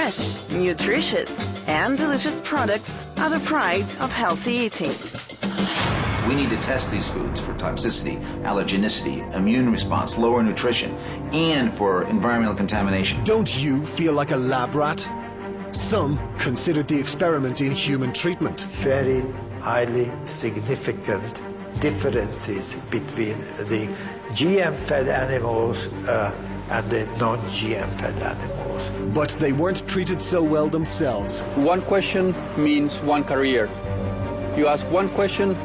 fresh, nutritious, and delicious products are the pride of healthy eating. We need to test these foods for toxicity, allergenicity, immune response, lower nutrition, and for environmental contamination. Don't you feel like a lab rat? Some considered the experiment in human treatment. Very highly significant differences between the GM-fed animals and the non-GM-fed animals. But they weren't treated so well themselves. One question means one career. You ask one question,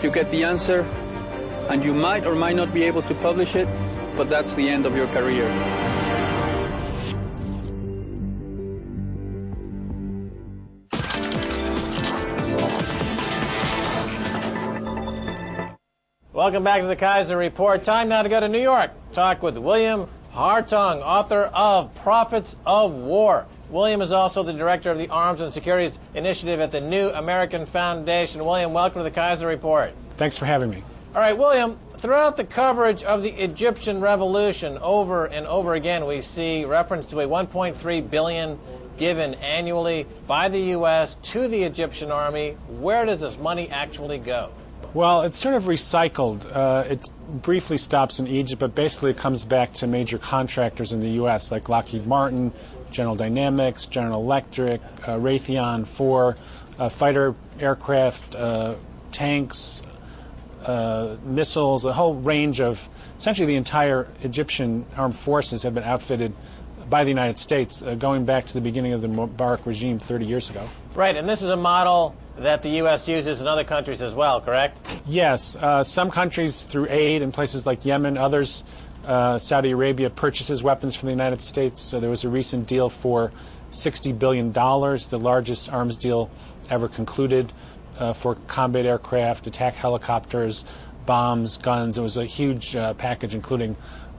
you get the answer, and you might or might not be able to publish it, but that's the end of your career. Welcome back to the Kaiser Report. Time now to go to New York. Talk with William Hartung, author of Prophets of War. William is also the director of the Arms and Securities Initiative at the New American Foundation. William, welcome to the Kaiser Report. Thanks for having me. All right, William, throughout the coverage of the Egyptian Revolution, over and over again, we see reference to a $1.3 billion given annually by the U.S. to the Egyptian army. Where does this money actually go? Well, it's sort of recycled. It briefly stops in Egypt, but basically it comes back to major contractors in the U.S. like Lockheed Martin, General Dynamics, General Electric, Raytheon for fighter aircraft, tanks, missiles, a whole range of, essentially the entire Egyptian armed forces have been outfitted by the United States going back to the beginning of the Mubarak regime 30 years ago. Right, and this is a model that the U.S. uses in other countries as well, correct? Yes. Some countries through aid in places like Yemen, others, Saudi Arabia purchases weapons from the United States. There was a recent deal for $60 billion, the largest arms deal ever concluded for combat aircraft, attack helicopters, bombs, guns. It was a huge package including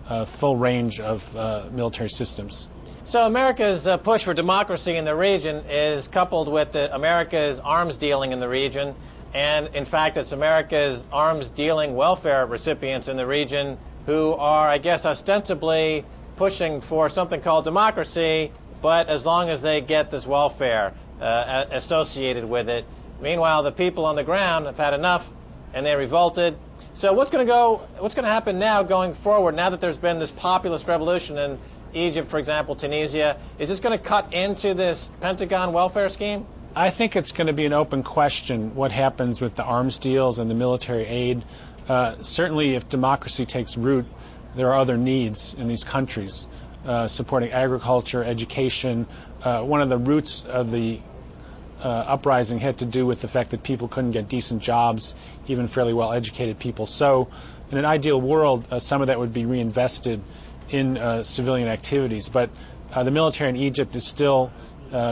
a full range of military systems. So America's push for democracy in the region is coupled with America's arms dealing in the region. And in fact, it's America's arms dealing welfare recipients in the region who are, I guess, ostensibly pushing for something called democracy, but as long as they get this welfare associated with it. Meanwhile, the people on the ground have had enough and they revolted. So what's going to happen now going forward, now that there's been this populist revolution in Egypt, for example, Tunisia? Is this going to cut into this Pentagon welfare scheme? I think it's going to be an open question what happens with the arms deals and the military aid. Certainly, if democracy takes root, there are other needs in these countries, supporting agriculture, education. One of the roots of the uprising had to do with the fact that people couldn't get decent jobs, even fairly well-educated people. So in an ideal world, some of that would be reinvested in civilian activities. But the military in Egypt is still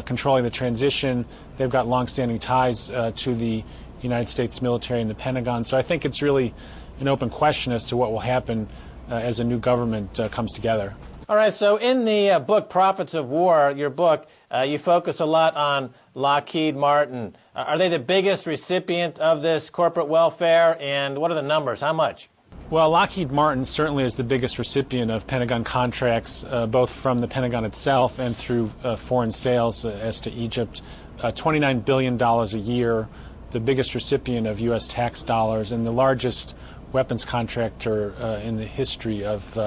controlling the transition. They've got long-standing ties to the United States military and the Pentagon. So I think it's really an open question as to what will happen as a new government comes together. All right, so in the book Prophets of War, your book, you focus a lot on Lockheed Martin. Are they the biggest recipient of this corporate welfare, and what are the numbers? How much? Well, Lockheed Martin certainly is the biggest recipient of Pentagon contracts, both from the Pentagon itself and through foreign sales as to Egypt. $29 billion a year, the biggest recipient of U.S. tax dollars, and the largest weapons contractor in the history of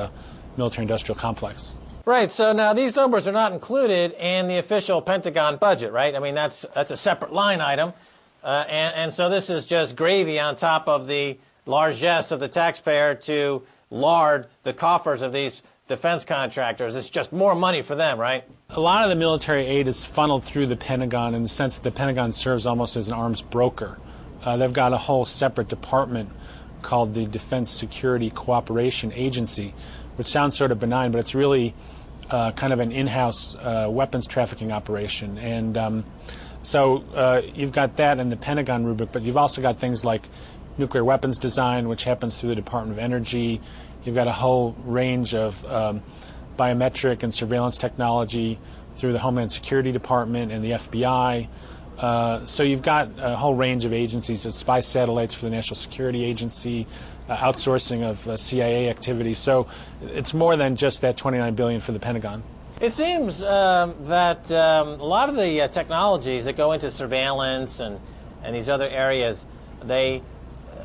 military-industrial complex. Right, so now these numbers are not included in the official Pentagon budget, right? I mean, that's a separate line item. And so this is just gravy on top of the largesse of the taxpayer to lard the coffers of these defense contractors. It's just more money for them, right? A lot of the military aid is funneled through the Pentagon in the sense that the Pentagon serves almost as an arms broker. They've got a whole separate department called the Defense Security Cooperation Agency, which sounds sort of benign, but it's really kind of an in-house weapons trafficking operation. And so you've got that in the Pentagon rubric, but you've also got things like nuclear weapons design, which happens through the Department of Energy. You've got a whole range of biometric and surveillance technology through the Homeland Security Department and the FBI. So you've got a whole range of agencies, spy satellites for the National Security Agency, outsourcing of CIA activities. So it's more than just that $29 billion for the Pentagon. It seems that a lot of the technologies that go into surveillance and these other areas, they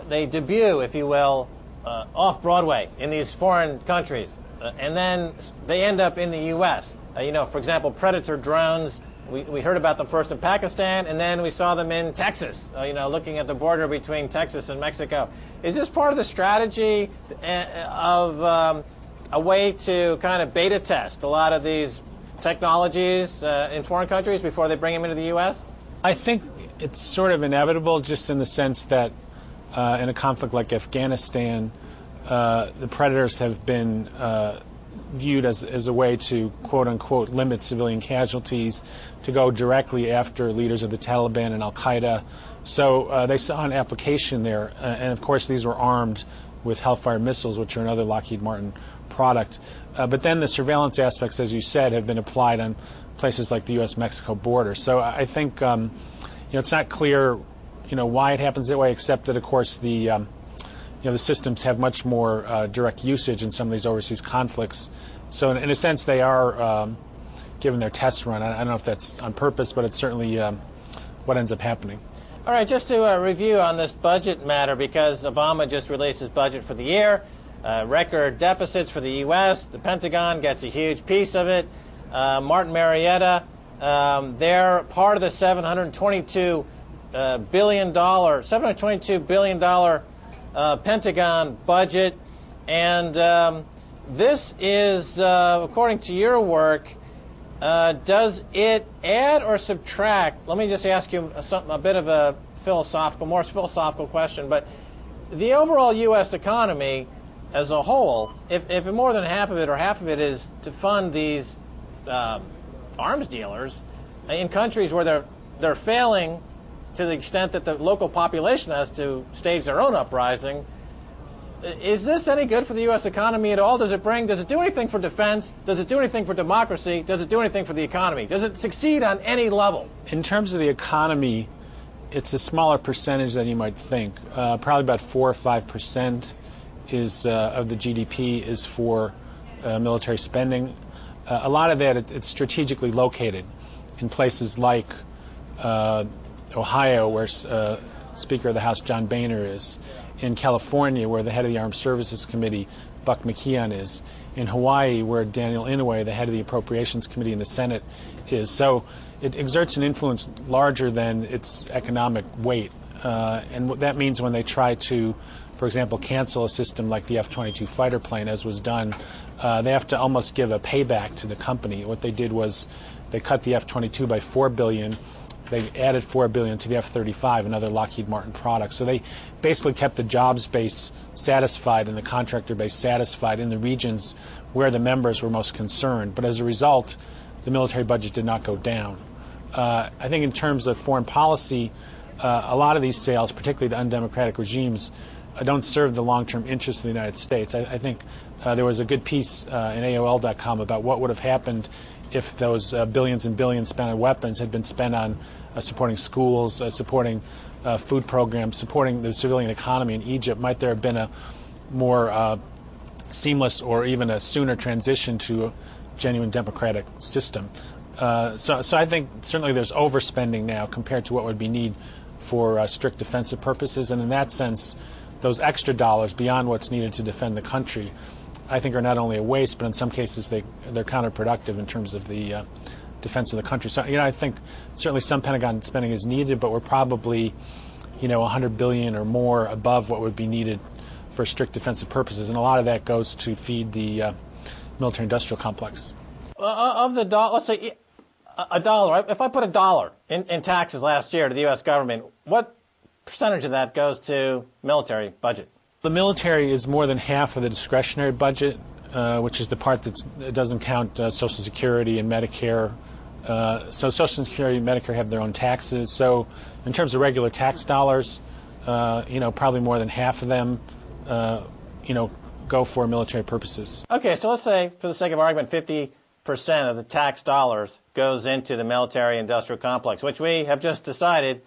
debut, if you will, off-Broadway in these foreign countries, and then they end up in the U.S. For example, Predator drones, we heard about them first in Pakistan, and then we saw them in Texas, looking at the border between Texas and Mexico. Is this part of the strategy of a way to kind of beta test a lot of these technologies in foreign countries before they bring them into the U.S.? I think it's sort of inevitable, just in the sense that in a conflict like Afghanistan, the predators have been viewed as a way to, quote-unquote, limit civilian casualties, to go directly after leaders of the Taliban and al-Qaeda. So they saw an application there, and of course these were armed with Hellfire missiles, which are another Lockheed Martin product. But then the surveillance aspects, as you said, have been applied on places like the U.S.-Mexico border. So I think it's not clear why it happens that way, except that, of course, the systems have much more direct usage in some of these overseas conflicts. So in a sense, they are given their test run. I don't know if that's on purpose, but it's certainly what ends up happening. All right, just to review on this budget matter, because Obama just released his budget for the year, record deficits for the U.S., the Pentagon gets a huge piece of it. Martin Marietta, they're part of the $722 billion Pentagon budget, and this is, according to your work, does it add or subtract? Let me just ask you a bit of a more philosophical question, but the overall U.S. economy as a whole, if more than half of it is to fund these arms dealers in countries where they're failing to the extent that the local population has to stage their own uprising, is this any good for the U.S. economy at all? Does it do anything for defense? Does it do anything for democracy? Does it do anything for the economy? Does it succeed on any level? In terms of the economy, it's a smaller percentage than you might think. Probably about 4 or 5% of the GDP is for military spending. A lot of that, it's strategically located in places like Ohio, where Speaker of the House John Boehner is, in California, where the head of the Armed Services Committee, Buck McKeon, is, in Hawaii, where Daniel Inouye, the head of the Appropriations Committee in the Senate, is. So it exerts an influence larger than its economic weight. And what that means when they try to, for example, cancel a system like the F-22 fighter plane, as was done, they have to almost give a payback to the company. What they did was they cut the F-22 by $4 billion. They added $4 billion to the F-35, another Lockheed Martin product. So they basically kept the jobs base satisfied and the contractor base satisfied in the regions where the members were most concerned. But as a result, the military budget did not go down. I think in terms of foreign policy, a lot of these sales, particularly to undemocratic regimes, don't serve the long-term interests of the United States. I think there was a good piece in AOL.com about what would have happened if those billions and billions spent on weapons had been spent on supporting schools, supporting food programs, supporting the civilian economy in Egypt. Might there have been a more seamless or even a sooner transition to a genuine democratic system? So I think certainly there's overspending now compared to what would be needed for strict defensive purposes, and in that sense, those extra dollars beyond what's needed to defend the country, I think, are not only a waste, but in some cases they're counterproductive in terms of the defense of the country. So I think certainly some Pentagon spending is needed, but we're probably $100 billion or more above what would be needed for strict defensive purposes, and a lot of that goes to feed the military-industrial complex. Of the dollar, let's say a dollar. If I put $1 in taxes last year to the U.S. government, what percentage of that goes to military budget? The military is more than half of the discretionary budget, which is the part that doesn't count Social Security and Medicare. So Social Security and Medicare have their own taxes. So in terms of regular tax dollars, probably more than half of them, go for military purposes. Okay, so let's say, for the sake of argument, 50% of the tax dollars goes into the military-industrial complex, which we have just decided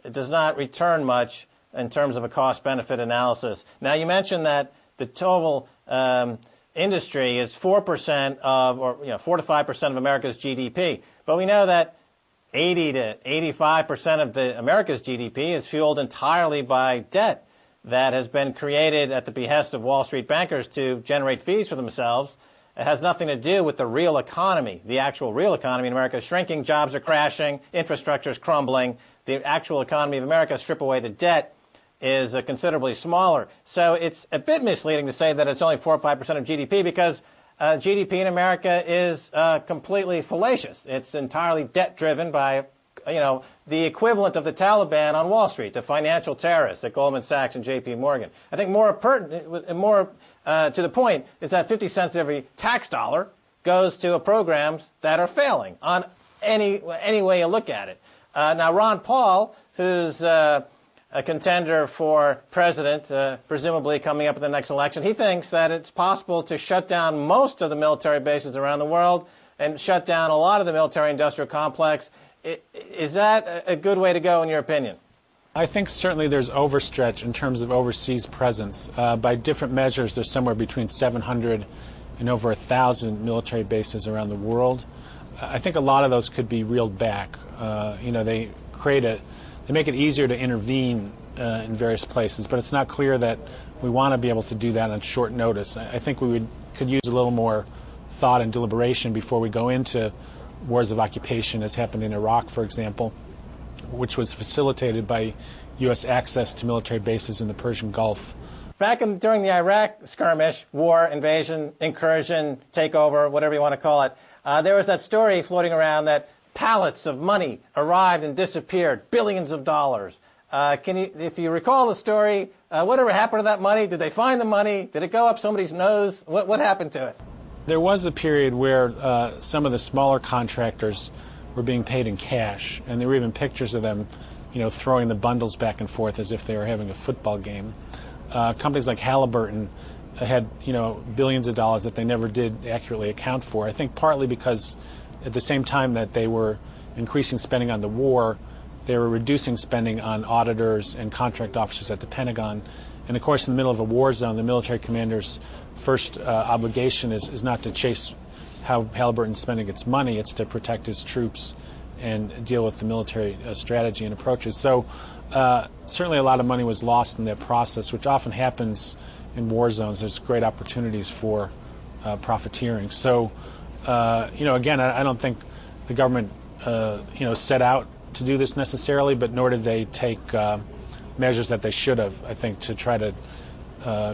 it does not return much in terms of a cost-benefit analysis. Now, you mentioned that the total industry is 4% of, or 4 to 5% of America's GDP. But we know that 80 to 85% of America's GDP is fueled entirely by debt that has been created at the behest of Wall Street bankers to generate fees for themselves. It has nothing to do with the real economy. The actual real economy in America is shrinking, jobs are crashing, infrastructure is crumbling. The actual economy of America, strip away the debt, is considerably smaller. So it's a bit misleading to say that it's only 4 or 5% of GDP, because GDP in America is completely fallacious. It's entirely debt-driven by, the equivalent of the Taliban on Wall Street, the financial terrorists at Goldman Sachs and J.P. Morgan. I think more to the point is that 50 cents of every tax dollar goes to programs that are failing on any way you look at it. Now, Ron Paul, who's a contender for president, presumably coming up in the next election, he thinks that it's possible to shut down most of the military bases around the world and shut down a lot of the military-industrial complex. Is that a good way to go, in your opinion? I think certainly there's overstretch in terms of overseas presence. By different measures, there's somewhere between 700 and over 1,000 military bases around the world. I think a lot of those could be reeled back. They make it easier to intervene in various places, but it's not clear that we want to be able to do that on short notice. I think we could use a little more thought and deliberation before we go into wars of occupation, as happened in Iraq, for example, which was facilitated by U.S. access to military bases in the Persian Gulf. Back during the Iraq skirmish, war, invasion, incursion, takeover, whatever you want to call it, there was that story floating around that pallets of money arrived and disappeared, billions of dollars. If you recall the story, whatever happened to that money? Did they find the money? Did it go up somebody's nose? What happened to it? There was a period where some of the smaller contractors were being paid in cash, and there were even pictures of them, throwing the bundles back and forth as if they were having a football game. Companies like Halliburton had, billions of dollars that they never did accurately account for. I think partly because at the same time that they were increasing spending on the war, they were reducing spending on auditors and contract officers at the Pentagon. And of course, in the middle of a war zone, the military commander's first obligation is not to chase how Halliburton's spending its money, it's to protect his troops and deal with the military strategy and approaches. So certainly a lot of money was lost in that process, which often happens in war zones. There's great opportunities for profiteering. So, again, I don't think the government, set out to do this necessarily, but nor did they take measures that they should have, I think, to try to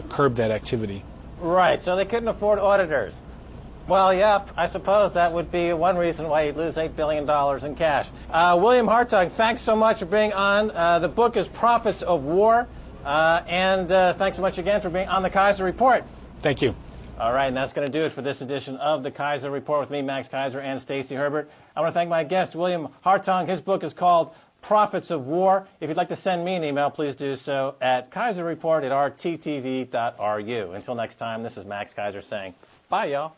curb that activity. Right, so they couldn't afford auditors. Well, yeah, I suppose that would be one reason why you'd lose $8 billion in cash. William Hartung, thanks so much for being on. The book is Profits of War, and thanks so much again for being on the Kaiser Report. Thank you. All right, and that's going to do it for this edition of the Kaiser Report with me, Max Kaiser, and Stacey Herbert. I want to thank my guest, William Hartung. His book is called Profits of War. If you'd like to send me an email, please do so at kaiserreport@rttv.ru. Until next time, this is Max Kaiser saying bye, y'all.